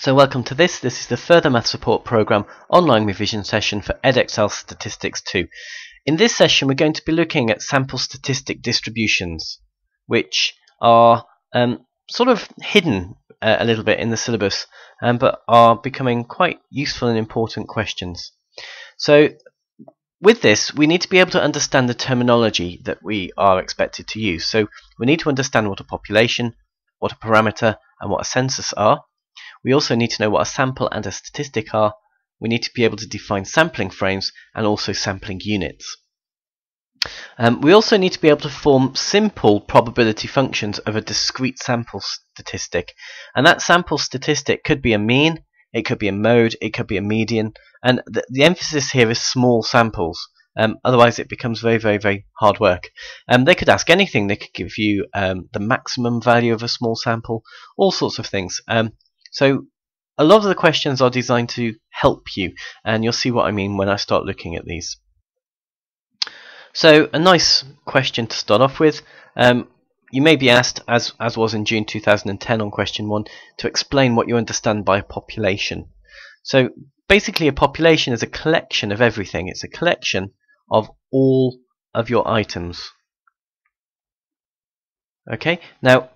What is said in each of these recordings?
So welcome to this is the Further Math Support Programme online revision session for Edexcel Statistics 2. In this session we're going to be looking at sample statistic distributions, which are sort of hidden a little bit in the syllabus, but are becoming quite useful and important questions. So with this we need to be able to understand the terminology that we are expected to use. So we need to understand what a population, what a parameter and what a census are. We also need to know what a sample and a statistic are. We need to be able to define sampling frames and also sampling units. We also need to be able to form simple probability functions of a discrete sample statistic. And that sample statistic could be a mean, it could be a mode, it could be a median. And the emphasis here is small samples. Otherwise it becomes very hard work. They could ask anything. They could give you the maximum value of a small sample, all sorts of things. So a lot of the questions are designed to help you, and you'll see what I mean when I start looking at these. So a nice question to start off with. You may be asked, as was in June 2010 on question 1, to explain what you understand by a population. So basically a population is a collection of everything. It's a collection of all of your items. Okay, now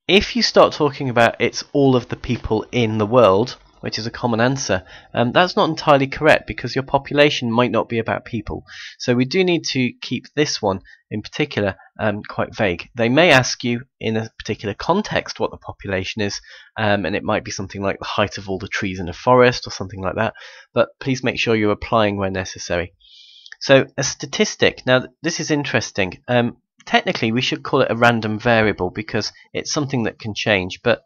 if you start talking about it's all of the people in the world, which is a common answer, that's not entirely correct because your population might not be about people. So we do need to keep this one in particular quite vague. They may ask you in a particular context what the population is, and it might be something like the height of all the trees in a forest or something like that, but please make sure you're applying where necessary. So a statistic, now this is interesting. Technically we should call it a random variable because it's something that can change, but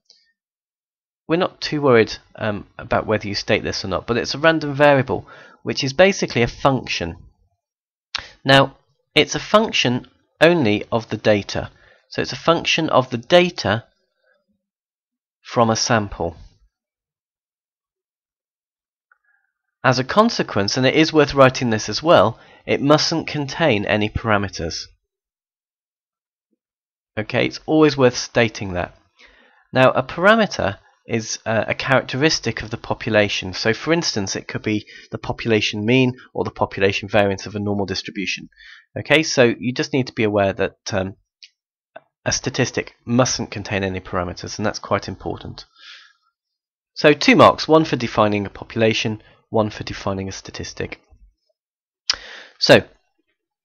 we're not too worried about whether you state this or not. But it's a random variable, which is basically a function. Now it's a function only of the data, so it's a function of the data from a sample. As a consequence, and it is worth writing this as well, it mustn't contain any parameters. Okay, it's always worth stating that. Now a parameter is a characteristic of the population. So for instance it could be the population mean or the population variance of a normal distribution. Okay, so you just need to be aware that a statistic mustn't contain any parameters, and that's quite important. So 2 marks, 1 for defining a population, 1 for defining a statistic. So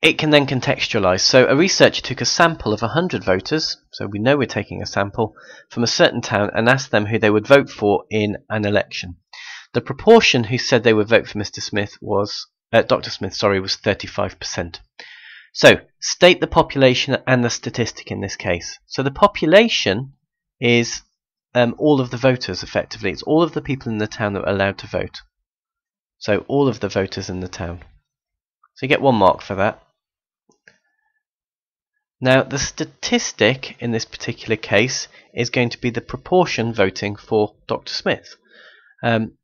it can then contextualize. So a researcher took a sample of 100 voters, so we know we're taking a sample, from a certain town and asked them who they would vote for in an election. The proportion who said they would vote for Mr. Smith was, Dr. Smith, sorry, was 35%. So state the population and the statistic in this case. So the population is all of the voters effectively. It's all of the people in the town that are allowed to vote. So all of the voters in the town. So you get 1 mark for that. Now the statistic in this particular case is going to be the proportion voting for Dr. Smith.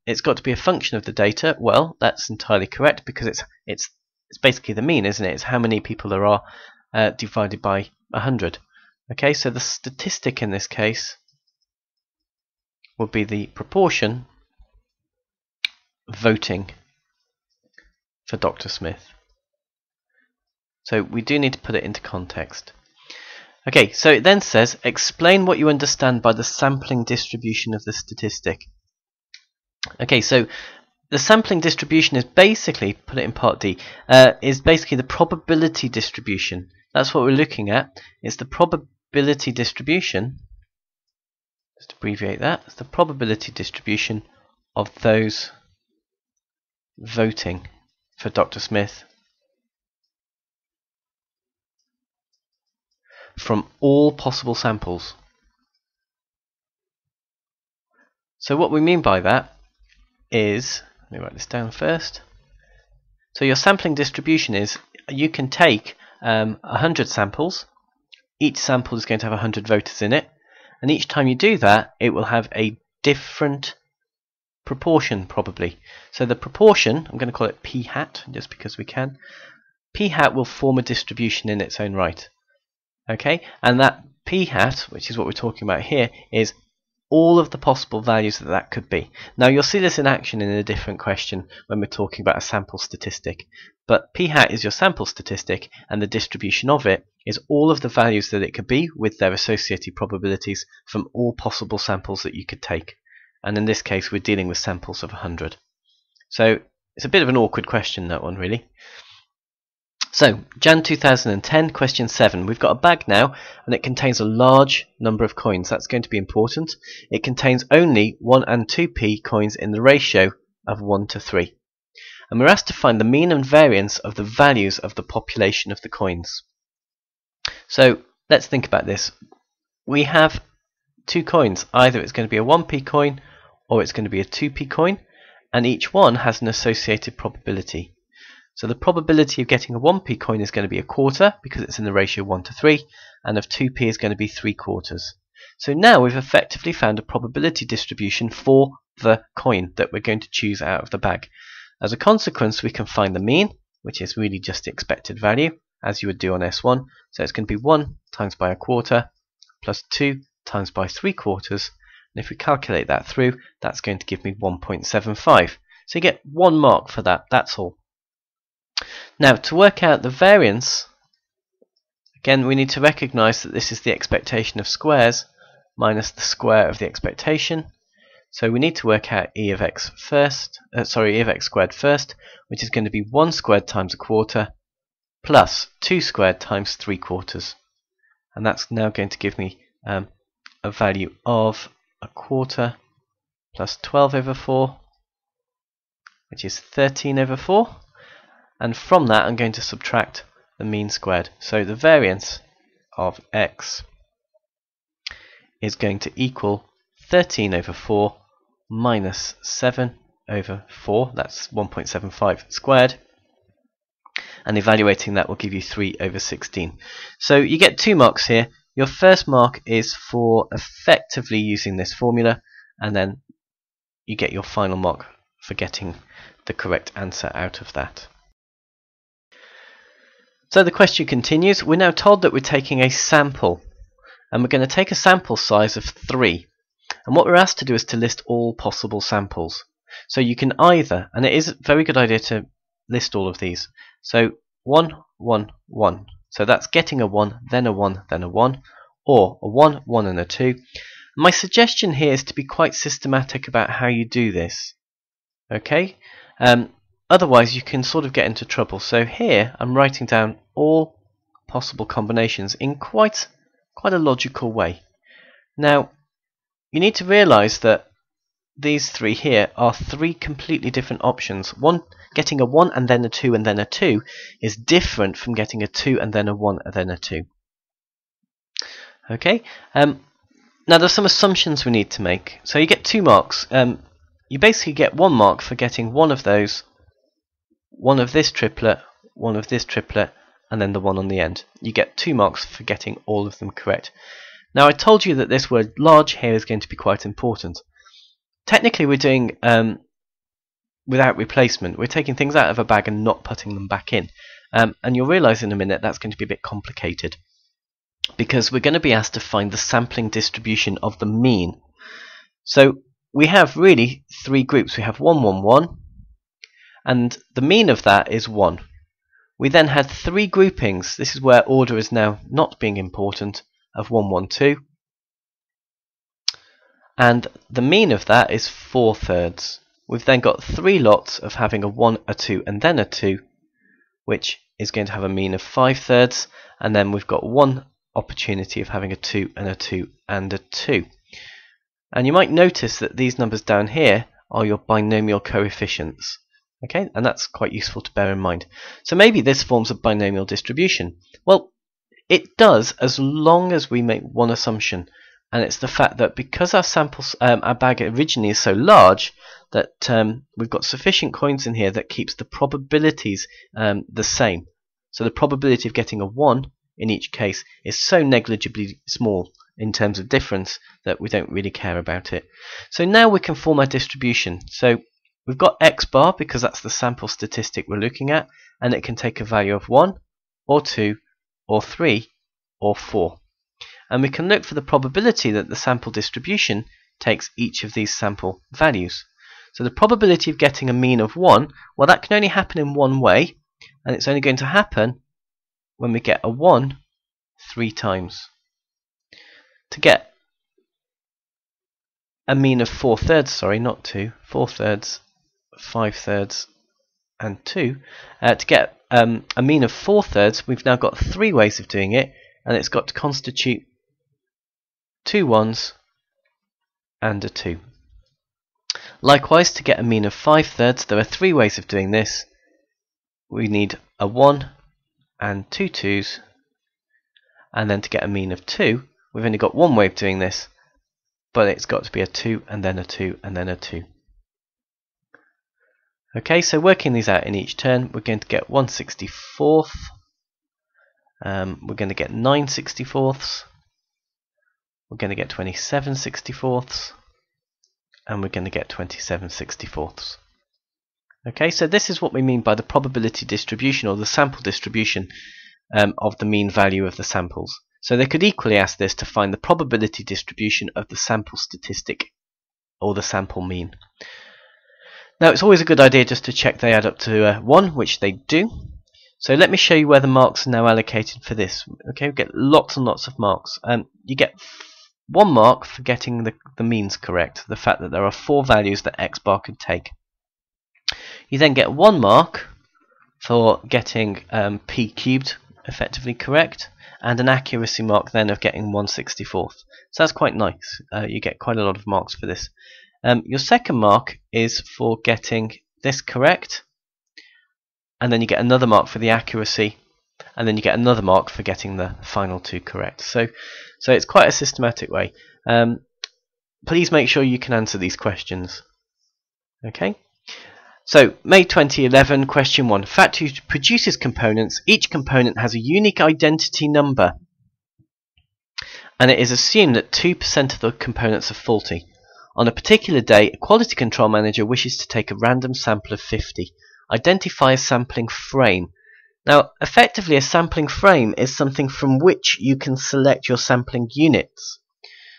It's got to be a function of the data. Well, that's entirely correct because it's basically the mean, isn't it? It's how many people there are divided by 100. Okay, so the statistic in this case would be the proportion voting for Dr. Smith. So we do need to put it into context. Okay, so it then says, explain what you understand by the sampling distribution of the statistic. Okay, so the sampling distribution is basically, put it in part D, is basically the probability distribution. That's what we're looking at. It's the probability distribution, just abbreviate that, it's the probability distribution of those voting for Dr. Smith from all possible samples. So what we mean by that is, let me write this down first. So your sampling distribution is, you can take 100 samples. Each sample is going to have 100 voters in it, and each time you do that it will have a different proportion probably. So the proportion, I'm going to call it p hat just because we can. P hat will form a distribution in its own right. Okay, and that p hat, which is what we're talking about here, is all of the possible values that that could be. Now you'll see this in action in a different question when we're talking about a sample statistic, but p hat is your sample statistic and the distribution of it is all of the values that it could be with their associated probabilities from all possible samples that you could take, and in this case we're dealing with samples of 100. So it's a bit of an awkward question, that one, really. So, Jan 2010, question 7. We've got a bag now, and it contains a large number of coins. That's going to be important. It contains only 1 and 2p coins in the ratio of 1 to 3. And we're asked to find the mean and variance of the values of the population of the coins. So, let's think about this. We have 2 coins. Either it's going to be a 1p coin, or it's going to be a 2p coin, and each one has an associated probability. So the probability of getting a 1p coin is going to be 1/4 because it's in the ratio 1 to 3, and of 2p is going to be 3/4. So now we've effectively found a probability distribution for the coin that we're going to choose out of the bag. As a consequence, we can find the mean, which is really just the expected value, as you would do on S1. So it's going to be 1 times by 1/4 plus 2 times by 3/4. And if we calculate that through, that's going to give me 1.75. So you get 1 mark for that, that's all. Now, to work out the variance, again we need to recognize that this is the expectation of squares minus the square of the expectation. So we need to work out e of x squared first, which is going to be 1 squared times 1/4 plus 2 squared times 3/4. And that's now going to give me a value of 1/4 plus 12 over 4, which is 13 over 4. And from that I'm going to subtract the mean squared. So the variance of x is going to equal 13 over 4 minus 7 over 4, that's 1.75 squared, and evaluating that will give you 3 over 16. So you get 2 marks here. Your first mark is for effectively using this formula, and then you get your final mark for getting the correct answer out of that. So the question continues. We're now told that we're taking a sample, and we're going to take a sample size of 3. And what we're asked to do is to list all possible samples. So you can either, and it is a very good idea to list all of these. So 1, 1, 1. So that's getting a 1, then a 1, then a 1, or a 1, 1 and a 2. My suggestion here is to be quite systematic about how you do this. Okay? Otherwise you can sort of get into trouble. So here I'm writing down all possible combinations in quite a logical way. Now you need to realize that these 3 here are 3 completely different options. Getting a 1 and then a 2 and then a 2 is different from getting a 2 and then a 1 and then a 2. Okay? Now there's some assumptions we need to make. So you get 2 marks. You basically get 1 mark for getting one of those, one of this triplet, one of this triplet, and then the one on the end. You get 2 marks for getting all of them correct. Now I told you that this word large here is going to be quite important. Technically we're doing without replacement. We're taking things out of a bag and not putting them back in. And you'll realise in a minute that's going to be a bit complicated, because we're going to be asked to find the sampling distribution of the mean. So we have really 3 groups. We have 1, 1, 1, and the mean of that is 1. We then had 3 groupings. This is where order is now not being important, of 1, 1, 2. And the mean of that is 4/3. We've then got 3 lots of having a 1, a 2, and then a 2, which is going to have a mean of 5/3. And then we've got 1 opportunity of having a 2 and a 2 and a 2. And you might notice that these numbers down here are your binomial coefficients. Okay, and that's quite useful to bear in mind. So maybe this forms a binomial distribution. Well, it does, as long as we make one assumption, and it's the fact that because our bag originally is so large that we've got sufficient coins in here that keeps the probabilities the same. So the probability of getting a 1 in each case is so negligibly small in terms of difference that we don't really care about it. So now we can form our distribution. So we've got x bar because that's the sample statistic we're looking at, and it can take a value of 1 or 2 or 3 or 4. And we can look for the probability that the sample distribution takes each of these sample values. So the probability of getting a mean of 1, well, that can only happen in one way, and it's only going to happen when we get a 1 3 times. To get a mean of 4/3, sorry, not 2, 4/3, 5/3, and 2. To get a mean of 4/3, we've now got 3 ways of doing it, and it's got to constitute 2 1s and a 2. Likewise, to get a mean of 5/3, there are 3 ways of doing this. We need a 1 and 2 2s, and then to get a mean of 2, we've only got one way of doing this, but it's got to be a 2 and then a 2 and then a 2. Okay, so working these out in each turn, we're going to get 1/64, we're going to get 9/64, we're going to get 27/64, and we're going to get 27/64. Okay, so this is what we mean by the probability distribution, or the sample distribution of the mean value of the samples. So they could equally ask this to find the probability distribution of the sample statistic, or the sample mean. Now, it's always a good idea just to check they add up to 1, which they do. So let me show you where the marks are now allocated for this. Okay, we get lots and lots of marks. You get 1 mark for getting the means correct, the fact that there are 4 values that x bar could take. You then get 1 mark for getting p cubed effectively correct, and an accuracy mark then of getting 1/64. So that's quite nice. You get quite a lot of marks for this. Your second mark is for getting this correct, and then you get another mark for the accuracy, and then you get another mark for getting the final 2 correct. So it's quite a systematic way. Please make sure you can answer these questions. Okay. So, May 2011, question 1. Factory produces components. Each component has a unique identity number, and it is assumed that 2% of the components are faulty. On a particular day, a quality control manager wishes to take a random sample of 50. Identify a sampling frame. Now, effectively, a sampling frame is something from which you can select your sampling units.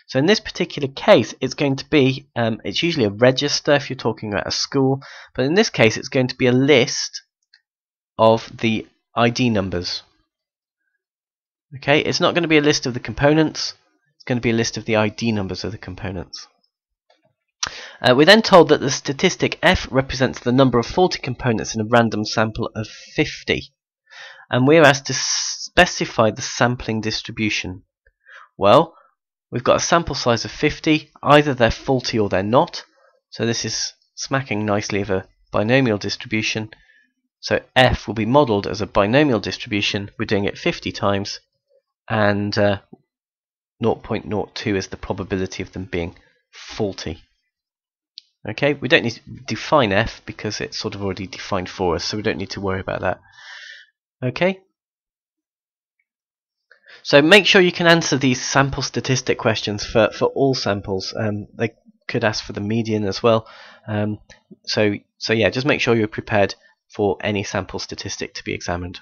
So in this particular case, it's going to be, it's usually a register if you're talking about a school, but in this case, it's going to be a list of the ID numbers. Okay, it's not going to be a list of the components, it's going to be a list of the ID numbers of the components. We're then told that the statistic f represents the number of faulty components in a random sample of 50, and we're asked to specify the sampling distribution. Well, we've got a sample size of 50, either they're faulty or they're not, so this is smacking nicely of a binomial distribution. So f will be modelled as a binomial distribution. We're doing it 50 times, and 0.02 is the probability of them being faulty. Okay, we don't need to define f because it's sort of already defined for us, so we don't need to worry about that. Okay, so make sure you can answer these sample statistic questions for all samples. They could ask for the median as well. So yeah, just make sure you're prepared for any sample statistic to be examined.